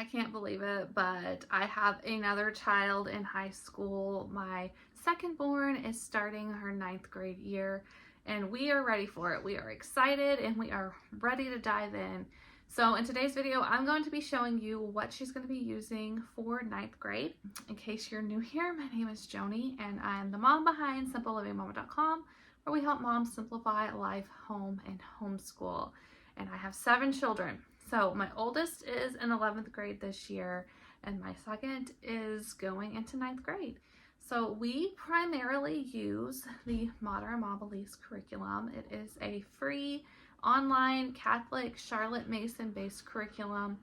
I can't believe it, but I have another child in high school. My second born is starting her 9th grade year, and we are ready for it. We are excited and we are ready to dive in. So in today's video, I'm going to be showing you what she's going to be using for 9th grade. In case you're new here, my name is Joni, and I'm the mom behind SimpleLivingMama.com, where we help moms simplify life, home, and homeschool. And I have 7 children. So my oldest is in 11th grade this year, and my second is going into 9th grade. So we primarily use the Mater Amabilis curriculum. It is a free online Catholic Charlotte Mason based curriculum.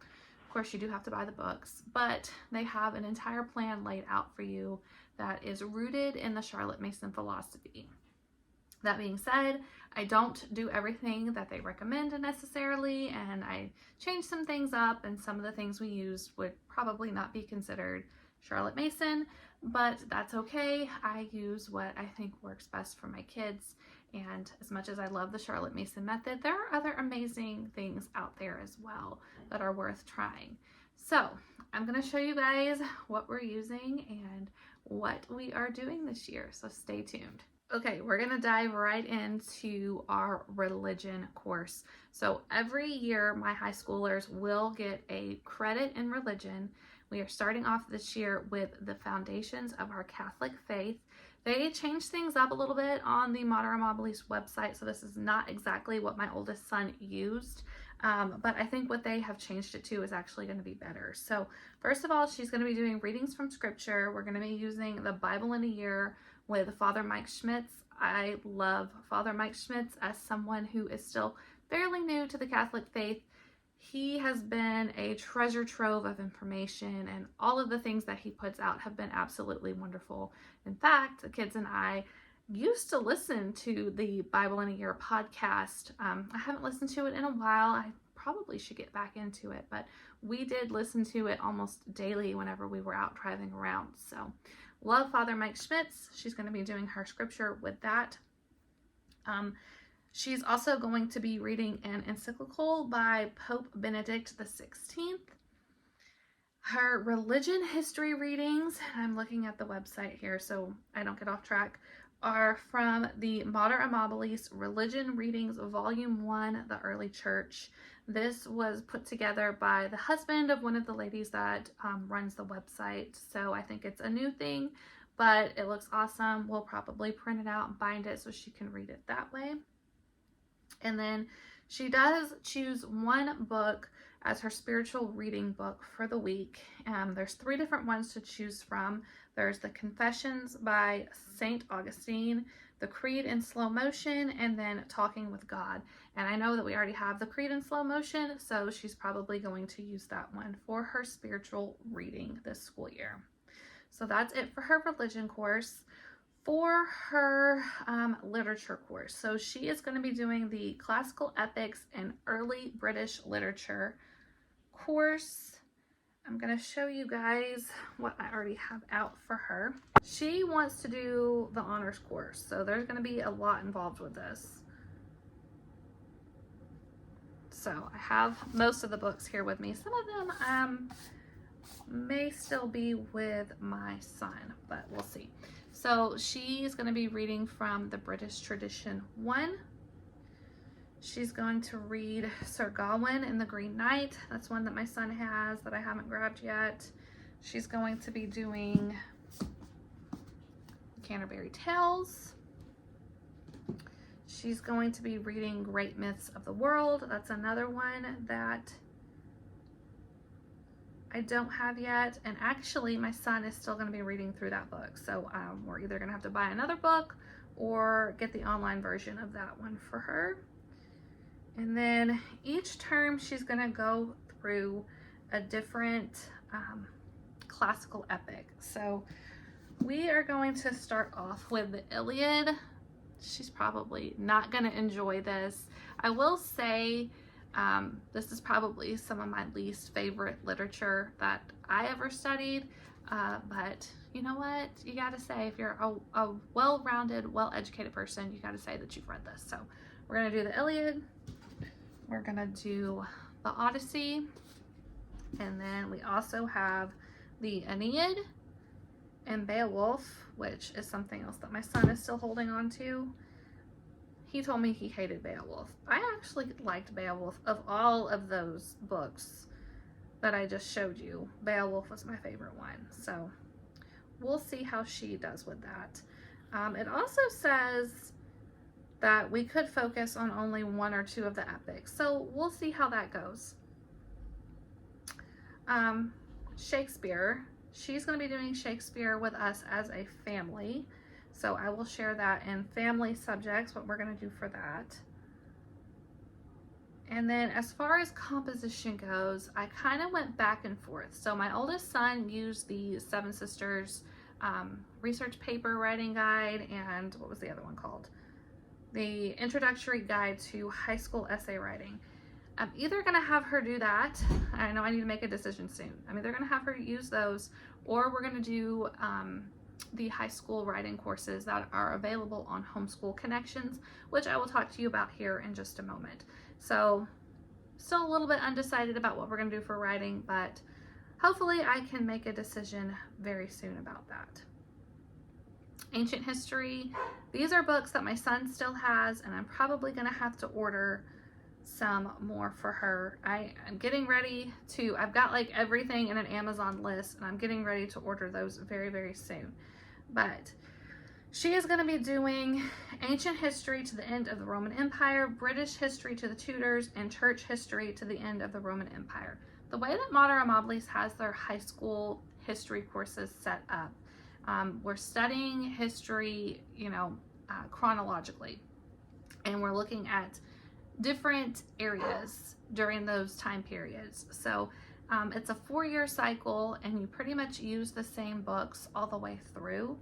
Of course, you do have to buy the books, but they have an entire plan laid out for you that is rooted in the Charlotte Mason philosophy. That being said, I don't do everything that they recommend necessarily, and I changed some things up, and some of the things we used would probably not be considered Charlotte Mason, but that's okay. I use what I think works best for my kids, and as much as I love the Charlotte Mason method, there are other amazing things out there as well that are worth trying. So I'm going to show you guys what we're using and what we are doing this year, so stay tuned. Okay, we're gonna dive right into our religion course. So every year, my high schoolers will get a credit in religion. We are starting off this year with the foundations of our Catholic faith. They changed things up a little bit on the Mater Amabilis website, so this is not exactly what my oldest son used, but I think what they have changed it to is actually going to be better. So first of all, she's going to be doing readings from scripture. We're going to be using the Bible in a Year with Father Mike Schmitz. I love Father Mike Schmitz as someone who is still fairly new to the Catholic faith. He has been a treasure trove of information, and all of the things that he puts out have been absolutely wonderful. In fact, the kids and I used to listen to the Bible in a Year podcast. I haven't listened to it in a while. I probably should get back into it, but we did listen to it almost daily whenever we were out driving around. So love Father Mike Schmitz. She's going to be doing her scripture with that. She's also going to be reading an encyclical by Pope Benedict XVI. Her religion history readings, I'm looking at the website here so I don't get off track, are from the Mater Amabilis Religion Readings Volume 1, The Early Church. This was put together by the husband of one of the ladies that runs the website, so I think it's a new thing, but it looks awesome. We'll probably print it out and bind it so she can read it that way. And then she does choose one book as her spiritual reading book for the week. There's 3 different ones to choose from. There's the Confessions by St. Augustine, the Creed in Slow Motion, and then Talking with God. And I know that we already have the Creed in Slow Motion, so she's probably going to use that one for her spiritual reading this school year. So that's it for her religion course. For her literature course, so she is going to be doing the Classical Epics and Early British Literature course. I'm going to show you guys what I already have out for her. She wants to do the honors course, so there's going to be a lot involved with this. So I have most of the books here with me. Some of them may still be with my son, but we'll see. So she is going to be reading from the British Tradition 1. She's going to read Sir Gawain and the Green Knight. That's one that my son has that I haven't grabbed yet. She's going to be doing Canterbury Tales. She's going to be reading Great Myths of the World. That's another one that I don't have yet, and actually my son is still going to be reading through that book, so we're either going to have to buy another book or get the online version of that one for her. And then each term she's going to go through a different classical epic. So we are going to start off with the Iliad. She's probably not going to enjoy this. I will say this is probably some of my least favorite literature that I ever studied, but you know what? You gotta say, if you're a well-rounded, well-educated person, you gotta say that you've read this. So we're gonna do the Iliad, we're gonna do the Odyssey, And then we also have the Aeneid and Beowulf, which is something else that my son is still holding on to. He told me he hated Beowulf. I actually liked Beowulf. Of all of those books that I just showed you, Beowulf was my favorite one. So we'll see how she does with that. It also says that we could focus on only one or two of the epics. So we'll see how that goes. Shakespeare. She's going to be doing Shakespeare with us as a family. So I will share that in family subjects, what we're going to do for that. And then as far as composition goes, I kind of went back and forth. So my oldest son used the Seven Sisters research paper writing guide, and what was the other one called? The introductory guide to high school essay writing. I'm either going to have her do that. I know I need to make a decision soon. I'm either going to have her use those, or we're going to do the high school writing courses that are available on Homeschool Connections, which I will talk to you about here in just a moment. So still a little bit undecided about what we're going to do for writing, but hopefully I can make a decision very soon about that. Ancient history. These are books that my son still has, and I'm probably going to have to order some more for her. I'm getting ready to, I've got like everything in an Amazon list, and I'm getting ready to order those very, very soon. But she is going to be doing ancient history to the end of the Roman Empire, British history to the Tudors, and church history to the end of the Roman Empire. The way that Mater Amabilis has their high school history courses set up, we're studying history, chronologically, and we're looking at different areas during those time periods. So it's a 4-year cycle, and you pretty much use the same books all the way through.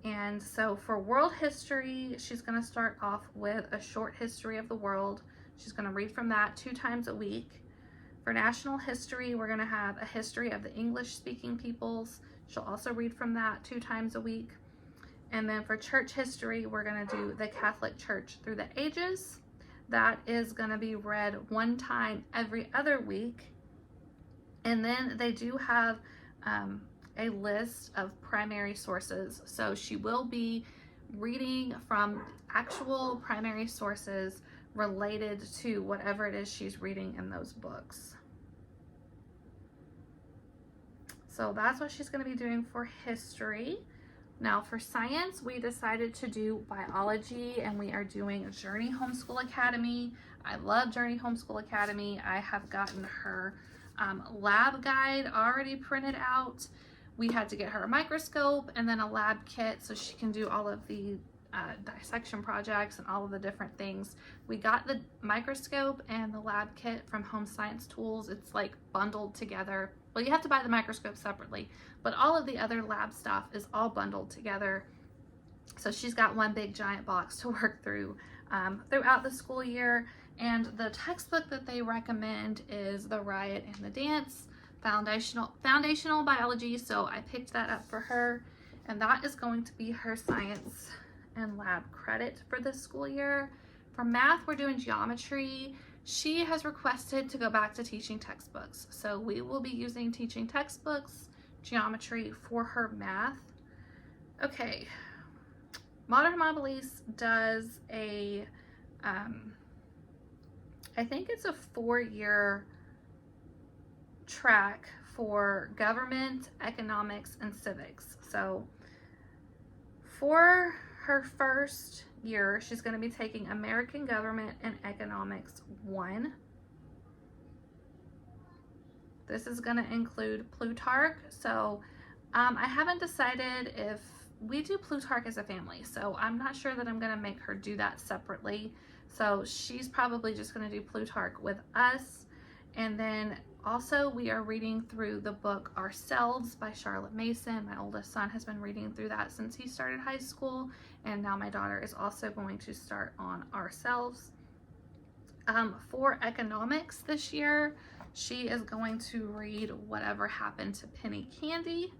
And so for world history, she's going to start off with a short history of the world. She's going to read from that 2 times a week. For national history, we're going to have a history of the English-speaking peoples. She'll also read from that 2 times a week. And then for church history, we're going to do the Catholic Church through the ages. That is going to be read 1 time every other week. And then they do have a list of primary sources. So she will be reading from actual primary sources related to whatever it is she's reading in those books. So that's what she's going to be doing for history. Now for science, we decided to do biology, and we are doing Journey Homeschool Academy. I love Journey Homeschool Academy. I have gotten her lab guide already printed out. We had to get her a microscope and then a lab kit so she can do all of the dissection projects and all of the different things. We got the microscope and the lab kit from Home Science Tools. It's like bundled together. Well, you have to buy the microscope separately, but all of the other lab stuff is all bundled together. So she's got one big giant box to work through throughout the school year. And the textbook that they recommend is The Riot and the Dance, foundational biology. So I picked that up for her, and that is going to be her science and lab credit for this school year. For math, we're doing geometry. She has requested to go back to teaching textbooks. So we will be using teaching textbooks, geometry for her math. Okay. Mater Amabilis does a, I think it's a 4-year track for government, economics, and civics. So for her first year, she's going to be taking American Government and Economics 1. This is going to include Plutarch. So I haven't decided if we do Plutarch as a family, so I'm not sure that I'm going to make her do that separately. So she's probably just going to do Plutarch with us. And then also we are reading through the book Ourselves by Charlotte Mason. My oldest son has been reading through that since he started high school, and now my daughter is also going to start on Ourselves. For economics this year, she is going to read Whatever Happened to Penny Candy.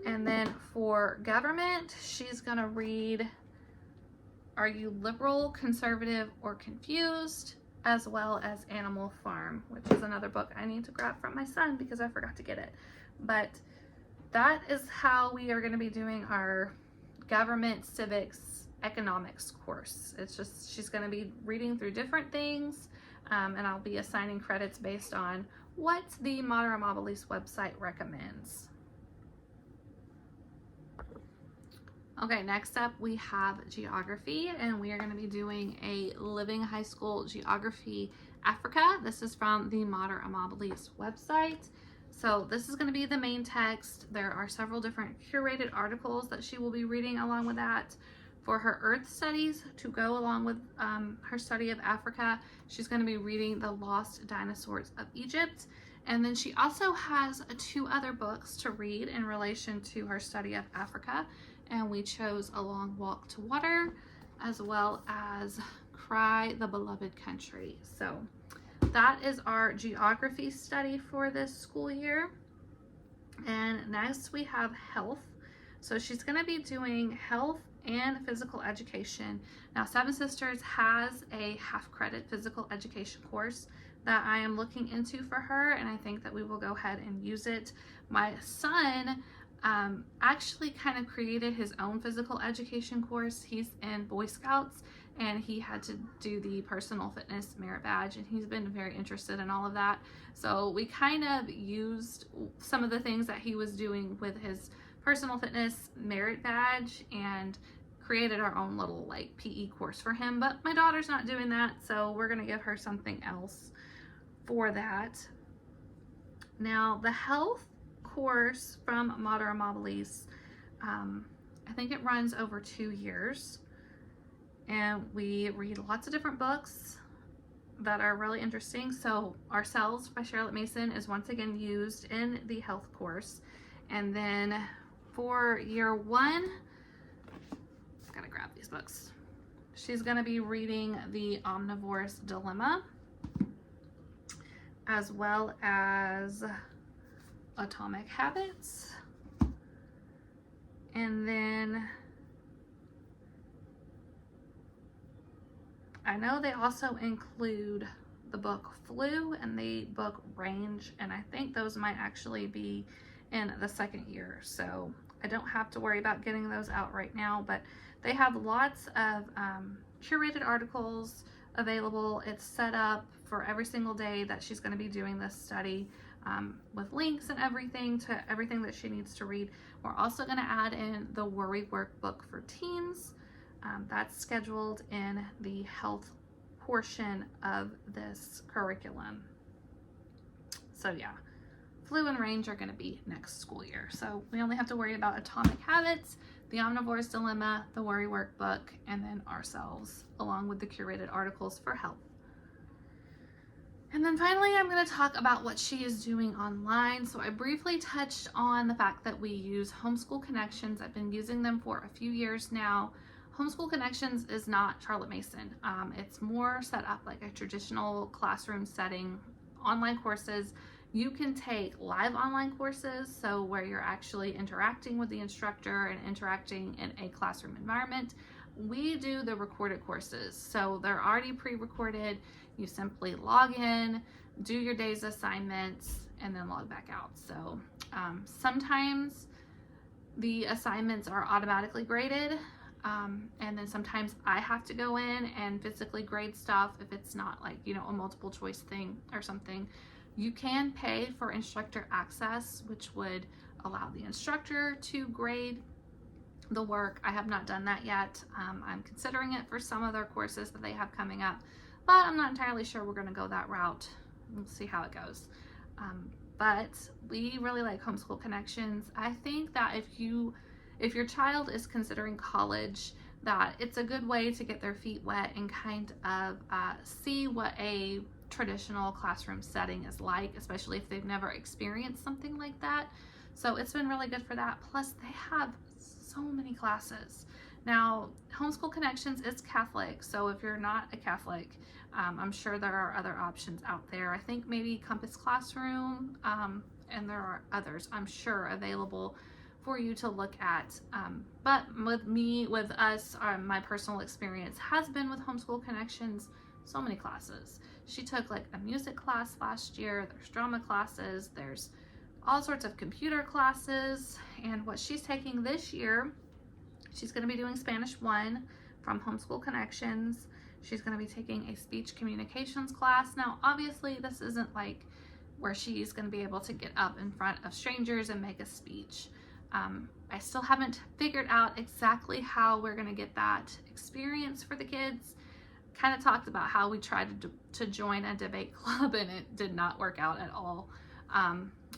And then for government, she's going to read Are You Liberal, Conservative, or Confused? as well as Animal Farm, which is another book I need to grab from my son because I forgot to get it. But that is how we are going to be doing our government, civics, economics course. It's just, she's going to be reading through different things, and I'll be assigning credits based on what the Mater Amabilis website recommends. Okay, next up we have geography, and we are going to be doing a Living High School Geography Africa. This is from the Mater Amabilis website. So this is going to be the main text. There are several different curated articles that she will be reading along with that. For her Earth studies to go along with her study of Africa, she's going to be reading The Lost Dinosaurs of Egypt. And then she also has 2 other books to read in relation to her study of Africa. And we chose A Long Walk to Water, as well as Cry the Beloved Country. So that is our geography study for this school year. And next we have health. So she's going to be doing health and physical education. Now, Seven Sisters has a half-credit physical education course that I am looking into for her, and I think that we will go ahead and use it. My son actually kind of created his own physical education course. He's in Boy Scouts, and he had to do the personal fitness merit badge, and he's been very interested in all of that. So we kind of used some of the things that he was doing with his personal fitness merit badge and created our own little like PE course for him. But my daughter's not doing that, so we're going to give her something else for that. Now, the health course from Mater Amabilis, I think it runs over 2 years, and we read lots of different books that are really interesting. So Ourselves by Charlotte Mason is once again used in the health course. And then for year 1, I've got to grab these books, she's going to be reading The Omnivore's Dilemma, as well as Atomic Habits. And then I know they also include the book Flu and the book Range, and I think those might actually be in the 2nd year, so I don't have to worry about getting those out right now. But they have lots of curated articles available. It's set up for every single day that she's going to be doing this study, with links and everything to everything that she needs to read. We're also going to add in the Worry Workbook for teens. That's scheduled in the health portion of this curriculum. So yeah, Flu and Range are going to be next school year. So we only have to worry about Atomic Habits, The Omnivore's Dilemma, the Worry Workbook, and then Ourselves, along with the curated articles for health. And then finally, I'm going to talk about what she is doing online. So I briefly touched on the fact that we use Homeschool Connections. I've been using them for a few years now. Homeschool Connections is not Charlotte Mason. It's more set up like a traditional classroom setting, online courses. You can take live online courses, so where you're actually interacting with the instructor and interacting in a classroom environment. We do the recorded courses, so they're already pre-recorded. You simply log in, do your day's assignments, and then log back out. So sometimes the assignments are automatically graded, and then sometimes I have to go in and physically grade stuff if it's not like, you know, a multiple choice thing or something. You can pay for instructor access, which would allow the instructor to grade the work. I have not done that yet. I'm considering it for some of their courses that they have coming up, but I'm not entirely sure we're going to go that route. We'll see how it goes. But we really like Homeschool Connections. I think that if your child is considering college, that it's a good way to get their feet wet and kind of see what a traditional classroom setting is like, especially if they've never experienced something like that. So it's been really good for that. Plus they have so many classes. Now, Homeschool Connections is Catholic, so if you're not a Catholic, I'm sure there are other options out there. I think maybe Compass Classroom, and there are others, I'm sure, available for you to look at. But with us, my personal experience has been with Homeschool Connections. so many classes. She took like a music class last year, there's drama classes, there's all sorts of computer classes, and what she's taking this year, she's going to be doing Spanish 1 from Homeschool Connections. She's going to be taking a speech communications class. Now, obviously, this isn't like where she's going to be able to get up in front of strangers and make a speech. I still haven't figured out exactly how we're going to get that experience for the kids. Kind of talked about how we tried to join a debate club and it did not work out at all.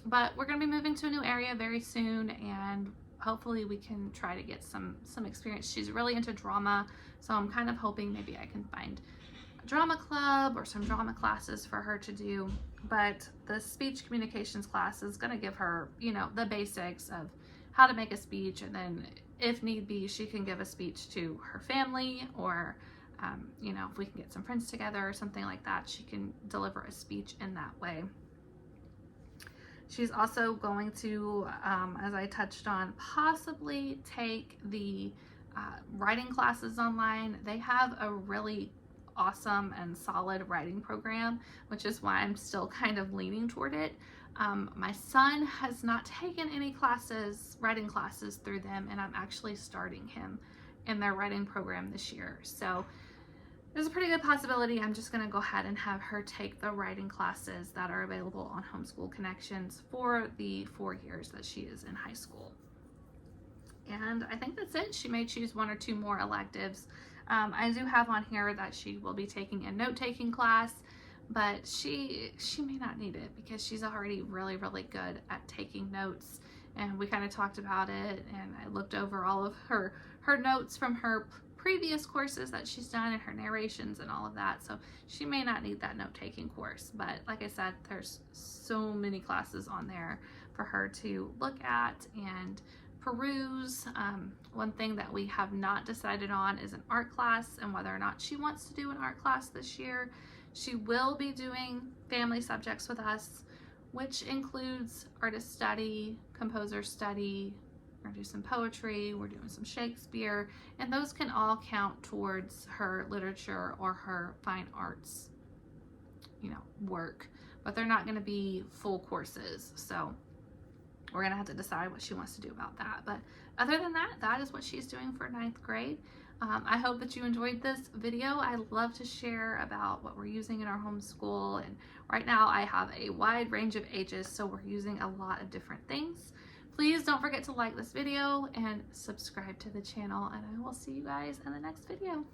But we're going to be moving to a new area very soon, and hopefully we can try to get some experience. She's really into drama, so I'm kind of hoping maybe I can find a drama club or some drama classes for her to do. But the speech communications class is going to give her, you know, the basics of how to make a speech, and then if need be, she can give a speech to her family, or you know, if we can get some friends together or something like that, she can deliver a speech in that way. She's also going to, as I touched on, possibly take the writing classes online. They have a really awesome and solid writing program, which is why I'm still kind of leaning toward it. My son has not taken any classes, writing classes through them, and I'm actually starting him in their writing program this year. So there's a pretty good possibility I'm just going to go ahead and have her take the writing classes that are available on Homeschool Connections for the 4 years that she is in high school. And I think that's it. She may choose 1 or 2 more electives. I do have on here that she will be taking a note-taking class, but she may not need it because she's already really, really good at taking notes. And we kind of talked about it, and I looked over all of her notes from her previous courses that she's done and her narrations and all of that, so she may not need that note-taking course. But like I said, there's so many classes on there for her to look at and peruse. One thing that we have not decided on is an art class and whether or not she wants to do an art class this year. She will be doing family subjects with us, which includes artist study, composer study. We're gonna do some poetry, we're doing some Shakespeare, and those can all count towards her literature or her fine arts, you know, work, but they're not gonna be full courses. So we're gonna have to decide what she wants to do about that. But other than that, that is what she's doing for 9th grade. I hope that you enjoyed this video. I love to share about what we're using in our homeschool, and right now I have a wide range of ages, so we're using a lot of different things. Please don't forget to like this video and subscribe to the channel, and I will see you guys in the next video.